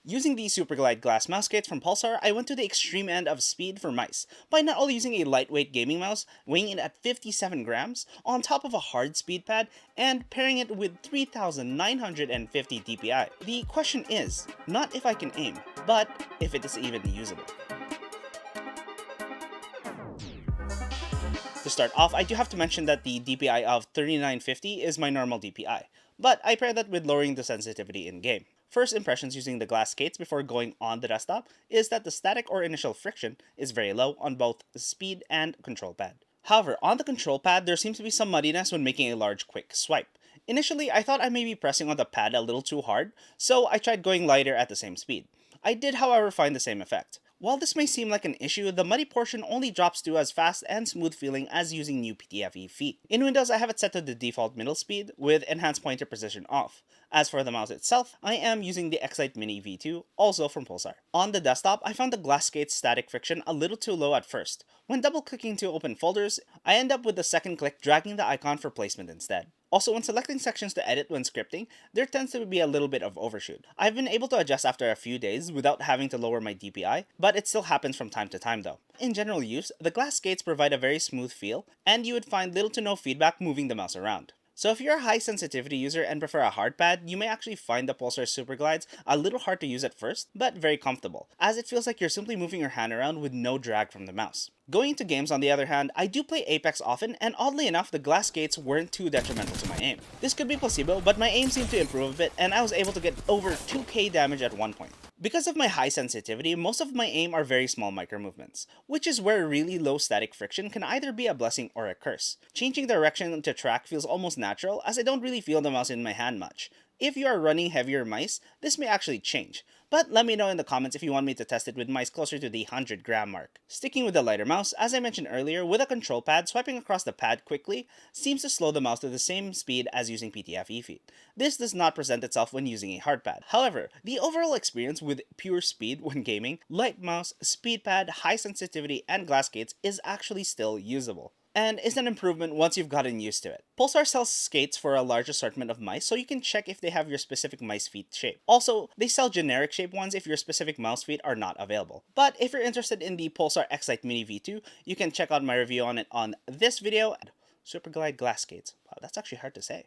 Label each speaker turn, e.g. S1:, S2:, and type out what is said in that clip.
S1: Using the Superglide Glass Mouse Skates from Pulsar, I went to the extreme end of speed for mice by not only using a lightweight gaming mouse, weighing in at 57 grams, on top of a hard speed pad, and pairing it with 3950 DPI. The question is, not if I can aim, but if it is even usable. To start off, I do have to mention that the DPI of 3950 is my normal DPI, but I pair that with lowering the sensitivity in-game. First impressions using the glass skates before going on the desktop is that the static or initial friction is very low on both the speed and control pad. However, on the control pad, there seems to be some muddiness when making a large quick swipe. Initially, I thought I may be pressing on the pad a little too hard, so I tried going lighter at the same speed. I did, however, find the same effect. While this may seem like an issue, the muddy portion only drops to as fast and smooth feeling as using new PTFE feet. In Windows, I have it set to the default middle speed, with enhanced pointer precision off. As for the mouse itself, I am using the Xlite Mini V2, also from Pulsar. On the desktop, I found the glass skate's static friction a little too low at first. When double-clicking to open folders, I end up with the second click dragging the icon for placement instead. Also, when selecting sections to edit when scripting, there tends to be a little bit of overshoot. I've been able to adjust after a few days without having to lower my DPI, but it still happens from time to time though. In general use, the glass skates provide a very smooth feel, and you would find little to no feedback moving the mouse around. So if you're a high sensitivity user and prefer a hard pad, you may actually find the Pulsar Superglides a little hard to use at first, but very comfortable, as it feels like you're simply moving your hand around with no drag from the mouse. Going into games on the other hand, I do play Apex often, and oddly enough, the glass skates weren't too detrimental to my aim. This could be placebo, but my aim seemed to improve a bit, and I was able to get over 2k damage at one point. Because of my high sensitivity, most of my aim are very small micro movements, which is where really low static friction can either be a blessing or a curse. Changing direction to track feels almost natural, as I don't really feel the mouse in my hand much. If you are running heavier mice, this may actually change, but let me know in the comments if you want me to test it with mice closer to the 100 gram mark. Sticking with the lighter mouse, as I mentioned earlier, with a control pad, swiping across the pad quickly seems to slow the mouse to the same speed as using PTFE feet. This does not present itself when using a hard pad. However, the overall experience with pure speed when gaming, light mouse, speed pad, high sensitivity, and glass skates is actually still usable, and is an improvement once you've gotten used to it. Pulsar sells skates for a large assortment of mice, so you can check if they have your specific mice feet shape. Also, they sell generic shape ones if your specific mouse feet are not available. But if you're interested in the Pulsar Xlite Mini V2, you can check out my review on it on this video. Superglide Glass Skates. Wow, that's actually hard to say.